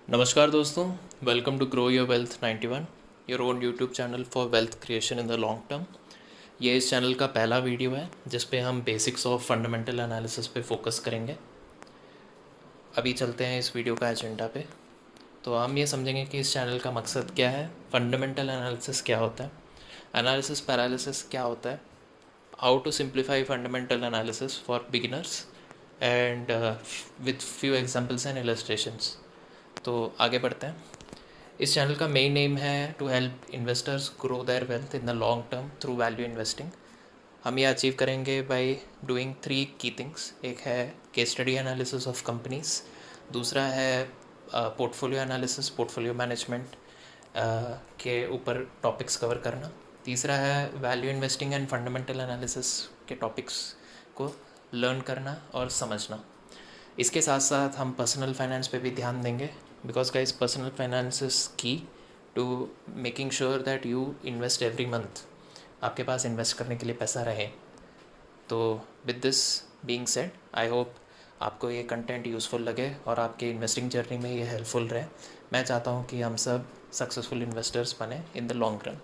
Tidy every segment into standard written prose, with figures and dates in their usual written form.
नमस्कार दोस्तों, welcome to grow your wealth 91, your own YouTube channel for wealth creation in the long term. ये इस channel का पहला वीडियो है जिस पे हम बेसिक्स ऑफ फंडामेंटल एनालिसिस पे फोकस करेंगे। अभी चलते हैं इस वीडियो का एजेंडा पे। तो हम ये समझेंगे कि इस चैनल का मकसद क्या है, फंडामेंटल एनालिसिस क्या होता है, एनालिसिस पैरालिसिस क्या होता है, how to simplify fundamental analysis for beginners and with few examples and illustrations. तो आगे बढ़ते हैं। इस चैनल का मेन एम है to help investors grow their wealth in the long term through value investing. हम ये अचीव करेंगे by doing three key things. एक है case study analysis of companies, दूसरा है पोर्टफोलियो एनालिसिस, पोर्टफोलियो मैनेजमेंट के ऊपर टॉपिक्स कवर करना, तीसरा है value investing and fundamental analysis के टॉपिक्स को लर्न करना और समझना। इसके साथ साथ हम पर्सनल फाइनेंस पे भी ध्यान देंगे, because guys personal finance is key to making sure that you invest every month, आपके पास इन्वेस्ट करने के लिए पैसा रहे। तो with this being said, I hope आपको ये कंटेंट यूज़फुल लगे और आपके इन्वेस्टिंग जर्नी में ये हेल्पफुल रहे। मैं चाहता हूँ कि हम सब सक्सेसफुल इन्वेस्टर्स बने इन द लॉन्ग रन।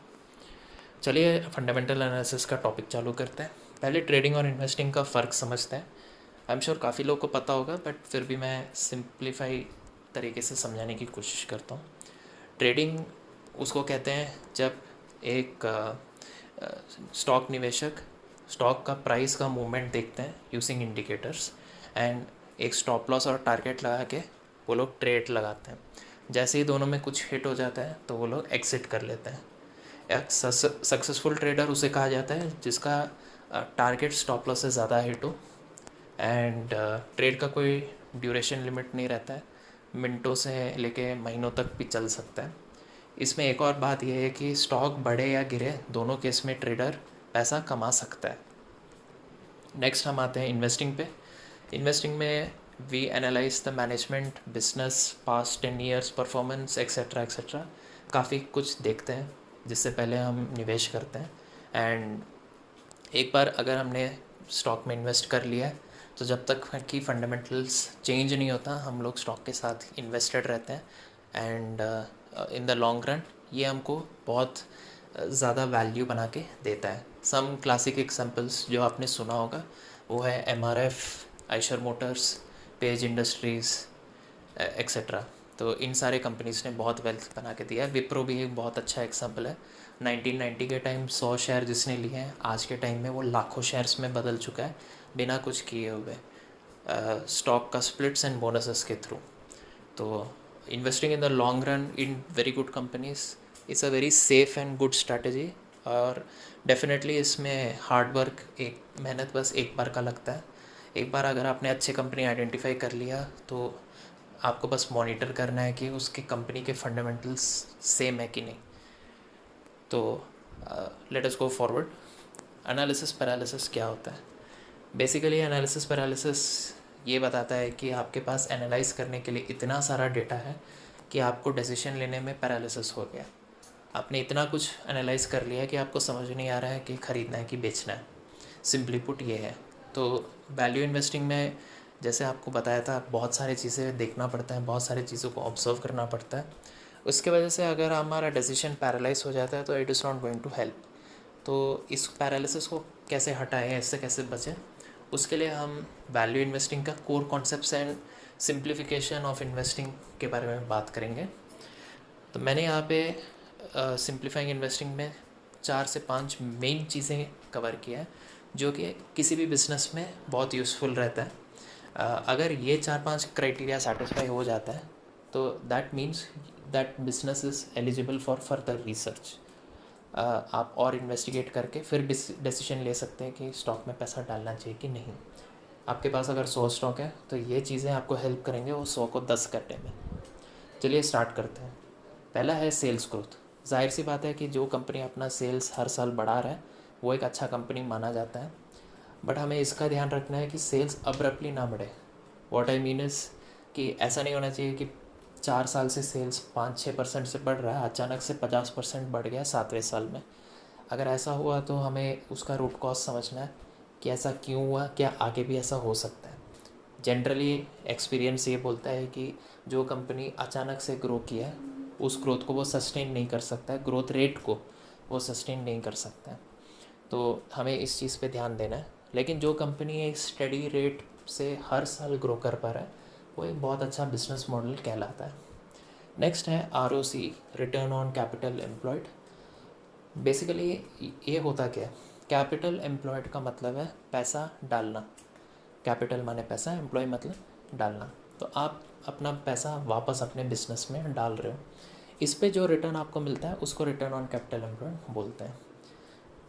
चलिए फंडामेंटल एनालिसिस का टॉपिक चालू करते हैं। पहले ट्रेडिंग और इन्वेस्टिंग का फ़र्क समझते हैं। आई एम श्योर काफ़ी लोग को पता होगा, बट फिर भी मैं सिंप्लीफाई तरीके से समझाने की कोशिश करता हूँ। ट्रेडिंग उसको कहते हैं जब एक स्टॉक निवेशक स्टॉक का प्राइस का मूवमेंट देखते हैं यूजिंग इंडिकेटर्स एंड एक स्टॉप लॉस और टारगेट लगा के वो लोग ट्रेड लगाते हैं। जैसे ही दोनों में कुछ हिट हो जाता है तो वो लोग एग्जिट कर लेते हैं। एक सक्सेसफुल ट्रेडर उसे कहा जाता है जिसका टारगेट स्टॉप लॉस से ज़्यादा हिट हो एंड ट्रेड का कोई ड्यूरेशन लिमिट नहीं रहता है, मिनटों से लेके महीनों तक भी चल सकता है। इसमें एक और बात यह है कि स्टॉक बढ़े या गिरे दोनों केस में ट्रेडर पैसा कमा सकता है। नेक्स्ट हम आते हैं इन्वेस्टिंग पे। इन्वेस्टिंग में we analyse the management, business, past 10 years performance etcetera etcetera. काफ़ी कुछ देखते हैं जिससे पहले हम निवेश करते हैं। एंड एक बार अगर हमने स्टॉक में इन्वेस्ट कर लिया है तो जब तक कि फंडामेंटल्स चेंज नहीं होता हम लोग स्टॉक के साथ इन्वेस्टेड रहते हैं। And in the long run ये हमको बहुत ज़्यादा वैल्यू बना के देता है। सम क्लासिक एग्जांपल्स जो आपने सुना होगा वो है MRF, Eicher Motors, page industries etcetera. तो इन सारे कंपनीज़ ने बहुत वेल्थ बना के दिया है। विप्रो भी एक बहुत अच्छा एग्जांपल है। 1990 के टाइम 100 शेयर जिसने लिए हैं, आज के टाइम में वो लाखों शेयर्स में बदल चुका है बिना कुछ किए हुए, स्टॉक का स्प्लिट्स एंड बोनसेस के थ्रू। तो investing in the long run in very good companies is a very safe and good strategy. और डेफिनेटली इसमें हार्ड वर्क, एक मेहनत बस एक बार का लगता है। एक बार अगर आपने अच्छे कंपनी आइडेंटिफाई कर लिया तो आपको बस मॉनिटर करना है कि उसके कंपनी के फंडामेंटल्स सेम है कि नहीं। तो let us go forward. Analysis paralysis क्या होता है? बेसिकली एनालिसिस पैरालिसिस ये बताता है कि आपके पास एनालाइज करने के लिए इतना सारा डेटा है कि आपको डिसीजन लेने में पैरालिसिस हो गया। आपने इतना कुछ एनालाइज कर लिया कि आपको समझ नहीं आ रहा है कि ख़रीदना है कि बेचना है। सिंपली पुट ये है। तो वैल्यू इन्वेस्टिंग में जैसे आपको बताया था बहुत सारी चीज़ें देखना पड़ता है, बहुत सारी चीज़ों को ऑब्जर्व करना पड़ता है। उसके वजह से अगर हमारा डिसीजन पैरालाइज हो जाता है तो it is not going to help. तो इस पैरालिसिस को कैसे हटाएं, इससे कैसे बचें, उसके लिए हम वैल्यू इन्वेस्टिंग का core concepts and simplification of investing के बारे में बात करेंगे। तो मैंने यहाँ पे सिंप्लीफाइंग इन्वेस्टिंग में 4 से 5 मेन चीज़ें कवर किया है जो कि किसी भी बिज़नेस में बहुत यूज़फुल रहता है। अगर ये 4-5 क्राइटेरिया सेटिस्फाई हो जाता है तो that means that business is eligible for further research. आप और इन्वेस्टिगेट करके फिर डिसीजन ले सकते हैं कि स्टॉक में पैसा डालना चाहिए कि नहीं। आपके पास अगर 100 स्टॉक है तो ये चीज़ें आपको हेल्प करेंगे वो 100 को 10 करने में। चलिए स्टार्ट करते हैं। पहला है सेल्स ग्रोथ। जाहिर सी बात है कि जो कंपनी अपना सेल्स हर साल बढ़ा रहा है वो एक अच्छा कंपनी माना जाता है। बट हमें इसका ध्यान रखना है कि सेल्स अब्रप्टली ना बढ़े। व्हाट आई मीन इज़ कि ऐसा नहीं होना चाहिए कि 4 साल से सेल्स 5-6% से बढ़ रहा है, अचानक से 50% बढ़ गया 7वें साल में। अगर ऐसा हुआ तो हमें उसका रूट कॉज समझना है कि ऐसा क्यों हुआ, क्या आगे भी ऐसा हो सकता है। जनरली एक्सपीरियंस ये बोलता है कि जो कंपनी अचानक से ग्रो किया है उस ग्रोथ को वो सस्टेन नहीं कर सकता है, ग्रोथ रेट को वो सस्टेन नहीं कर सकता है। तो हमें इस चीज़ पे ध्यान देना है। लेकिन जो कंपनी एक स्टडी रेट से हर साल ग्रो कर पा रहा है वो एक बहुत अच्छा बिजनेस मॉडल कहलाता है। नेक्स्ट है ROC, return on capital employed. Basically ये होता क्या है, कैपिटल एम्प्लॉयड का मतलब है पैसा डालना। कैपिटल माने पैसा, एम्प्लॉय मतलब डालना। तो आप अपना पैसा वापस अपने बिजनेस में डाल रहे हो, इस पे जो रिटर्न आपको मिलता है उसको रिटर्न ऑन कैपिटल एम्प्लॉयड बोलते हैं।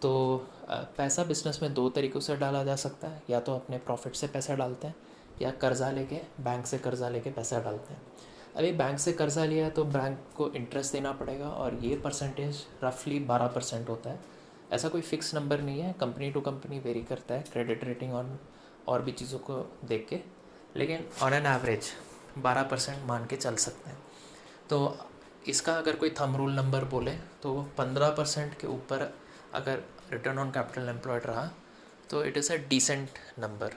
तो पैसा बिजनेस में दो तरीक़ों से डाला जा सकता है, या तो अपने प्रॉफिट से पैसा डालते हैं या कर्ज़ा लेके, बैंक से कर्ज़ा लेके पैसा डालते हैं। अभी बैंक से कर्ज़ा लिया है तो बैंक को इंटरेस्ट देना पड़ेगा और ये परसेंटेज रफली 12% होता है। ऐसा कोई फ़िक्स नंबर नहीं है, कंपनी टू कंपनी वेरी करता है, क्रेडिट रेटिंग और भी चीज़ों को देख के, लेकिन ऑन एन एवरेज 12% मान के चल सकते हैं। तो इसका अगर कोई थंब रूल नंबर बोले तो 15% के ऊपर अगर रिटर्न ऑन कैपिटल एम्प्लॉयड रहा तो it is a decent number.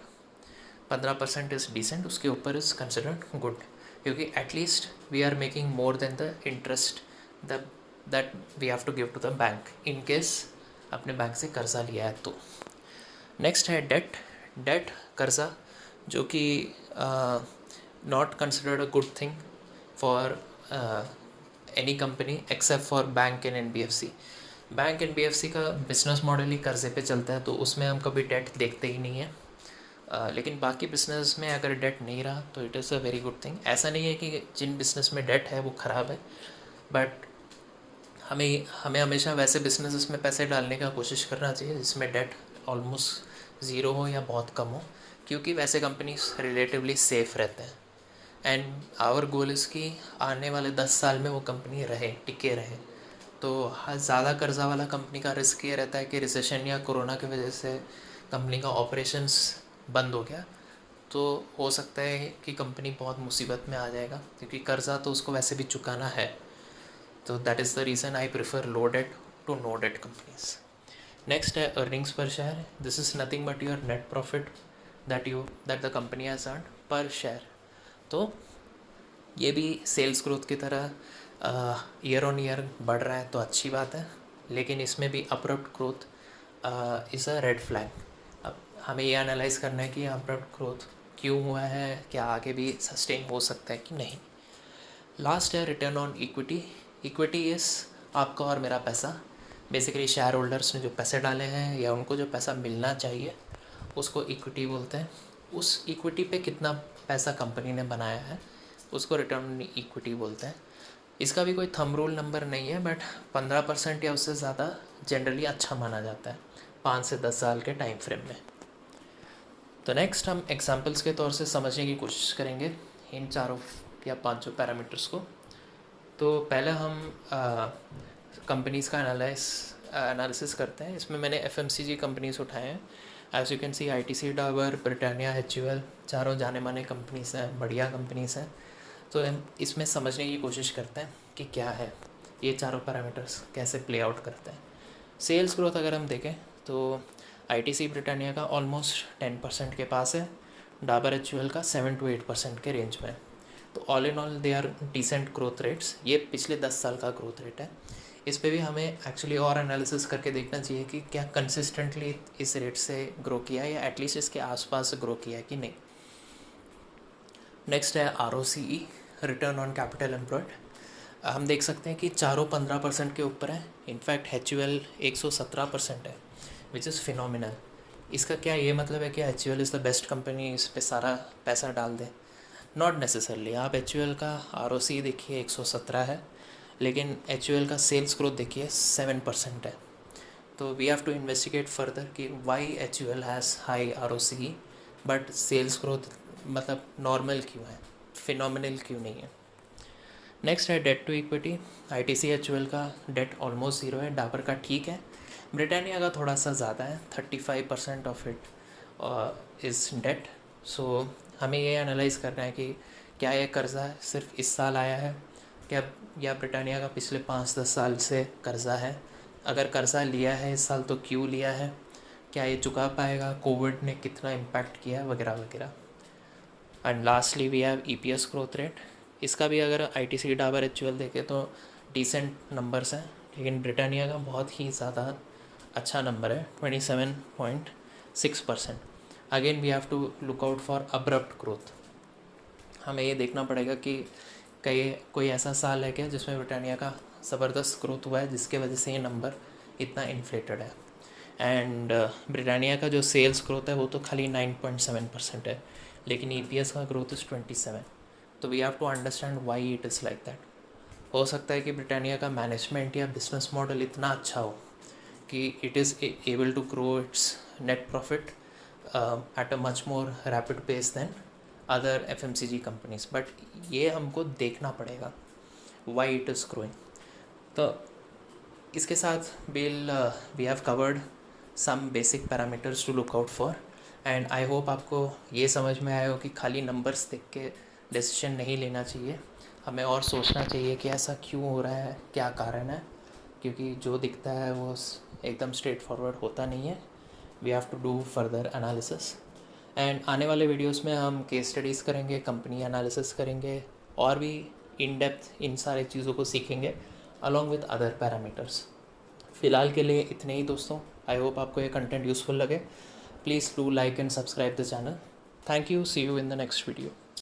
15% is decent, उसके ऊपर इज़ कंसिडर्ड गुड, क्योंकि at least we are making more than the interest that we have to give to the bank in case अपने bank से कर्ज़ा लिया है तो। नेक्स्ट है डेट कर्ज़ा, जो कि not considered a good thing for any company except for bank and NBFC। Bank NBFC का बिजनेस मॉडल ही कर्ज़े पे चलता है, तो उसमें हम कभी डेट देखते ही नहीं है। लेकिन बाकी बिजनेस में अगर डेट नहीं रहा तो it is a very good thing. ऐसा नहीं है कि जिन बिजनेस में डेट है वो ख़राब है, बट हमें हमेशा वैसे बिजनेसेस में पैसे डालने का कोशिश करना चाहिए जिसमें डेट ऑलमोस्ट ज़ीरो हो या बहुत कम हो, क्योंकि वैसे कंपनीज रिलेटिवली सेफ़ रहते हैं। एंड आवर गोल इज़ कि आने वाले 10 साल में वो कंपनी रहे, टिके रहे। तो ज़्यादा कर्जा वाला कंपनी का रिस्क ये रहता है कि रिसेशन या कोरोना की वजह से कंपनी का ऑपरेशंस बंद हो गया तो हो सकता है कि कंपनी बहुत मुसीबत में आ जाएगा, क्योंकि कर्जा तो उसको वैसे भी चुकाना है। तो that is the reason I prefer low debt to no debt companies. Next है earnings per share. This is nothing but your net profit that the company has earn per share. तो ये भी सेल्स ग्रोथ की तरह year on year बढ़ रहा है तो अच्छी बात है, लेकिन इसमें भी abrupt growth is a red flag. अब हमें ये एनालाइज करना है कि अब्रप्ट ग्रोथ क्यों हुआ है, क्या आगे भी सस्टेन हो सकता है कि नहीं। लास्ट है return on equity. Equity is आपका और मेरा पैसा, बेसिकली शेयर होल्डर्स ने जो पैसे डाले हैं या उनको जो पैसा मिलना चाहिए उसको इक्विटी बोलते हैं। उस इक्विटी पे कितना पैसा कंपनी ने बनाया है उसको रिटर्न ऑन इक्विटी बोलते हैं। इसका भी कोई थंब रूल नंबर नहीं है, बट 15% या उससे ज़्यादा जनरली अच्छा माना जाता है 5 से 10 साल के टाइम फ्रेम में। तो नेक्स्ट हम एग्जांपल्स के तौर से समझने की कोशिश करेंगे इन चारों या पांचों पैरामीटर्स को। तो पहले हम कंपनीज़ का एनालिसिस करते हैं। इसमें मैंने FMCG कंपनीज उठाए हैं। As you can see ITC, Dabur, Britannia, HUL, चारों जाने माने कंपनीज हैं, बढ़िया कंपनीज हैं। तो हम इसमें समझने की कोशिश करते हैं कि क्या है ये चारों पैरामीटर्स कैसे प्ले आउट करते हैं। सेल्स ग्रोथ अगर हम देखें तो ITC ब्रिटानिया का ऑलमोस्ट 10% के पास है, डाबर HUL का 7 to 8% के रेंज में। तो all in all they are decent growth rates. ये पिछले 10 साल का ग्रोथ रेट है। इस पे भी हमें एक्चुअली और एनालिसिस करके देखना चाहिए कि क्या कंसिस्टेंटली इस रेट से ग्रो किया है या एटलीस्ट इसके आसपास ग्रो किया है कि नहीं। नेक्स्ट है ROCE, return on capital employed. हम देख सकते हैं कि चारों 15% के ऊपर है। इनफैक्ट HUL 117% है, विच इज़ फिनोमिनल। इसका क्या ये मतलब है कि HUL is the best company, इस पर सारा पैसा डाल दें? Not necessarily. आप HUL का ROCE देखिए 117 है, लेकिन HUL का सेल्स ग्रोथ देखिए 7% है। तो we have to investigate further कि why HUL has high ROCE but sales growth मतलब नॉर्मल क्यों है, फिनोमिनल क्यों नहीं है। नेक्स्ट है debt to equity. ITC HUL का डेट ऑलमोस्ट ज़ीरो है, डाबर का ठीक है, ब्रिटानिया का थोड़ा सा ज़्यादा है, 35% ऑफ इट इज़ डेट। सो हमें ये एनालाइज़ करना है कि क्या ये कर्ज़ा सिर्फ इस साल आया है क्या, या ब्रिटानिया का पिछले 5-10 साल से कर्ज़ा है। अगर कर्ज़ा लिया है इस साल तो क्यों लिया है, क्या ये चुका पाएगा, कोविड ने कितना इम्पैक्ट किया, वगैरह वगैरह। And lastly we have EPS growth rate. इसका भी अगर ITC डाबर HUL देखें तो डिसेंट नंबर्स हैं, लेकिन ब्रिटानिया का बहुत ही ज़्यादा अच्छा नंबर है 27.6%। Again we have to look out for abrupt growth. हमें ये देखना पड़ेगा कि कोई ऐसा साल है क्या जिसमें ब्रिटानिया का ज़बरदस्त ग्रोथ हुआ है जिसके वजह से ये नंबर इतना इन्फ्लेटेड है। एंड ब्रिटानिया का जो सेल्स ग्रोथ है वो तो खाली 9.7% है, लेकिन EPS का ग्रोथ इज़ 27। तो we have to understand why it is like that. हो सकता है कि ब्रिटानिया का मैनेजमेंट या बिजनेस मॉडल इतना अच्छा हो कि it is able to grow its net profit at a much more rapid pace than other FMCG companies, but ये हमको देखना पड़ेगा वाई इट इज़ ग्रोइंग। तो इसके साथ we have covered some basic parameters to look out for, and I hope आपको ये समझ में आया हो कि खाली नंबर्स देख के डिसीजन नहीं लेना चाहिए, हमें और सोचना चाहिए कि ऐसा क्यों हो रहा है, क्या कारण है, क्योंकि जो दिखता है वो एकदम स्ट्रेट फॉरवर्ड होता नहीं है। We have to do further analysis, and आने वाले वीडियोस में हम केस स्टडीज़ करेंगे, कंपनी एनालिसिस करेंगे, और भी इन डेप्थ इन सारे चीज़ों को सीखेंगे अलॉन्ग विद अदर पैरामीटर्स। फ़िलहाल के लिए इतने ही दोस्तों। आई होप आपको ये कंटेंट यूज़फुल लगे। Please do like and subscribe the channel. Thank you, see you in the next video.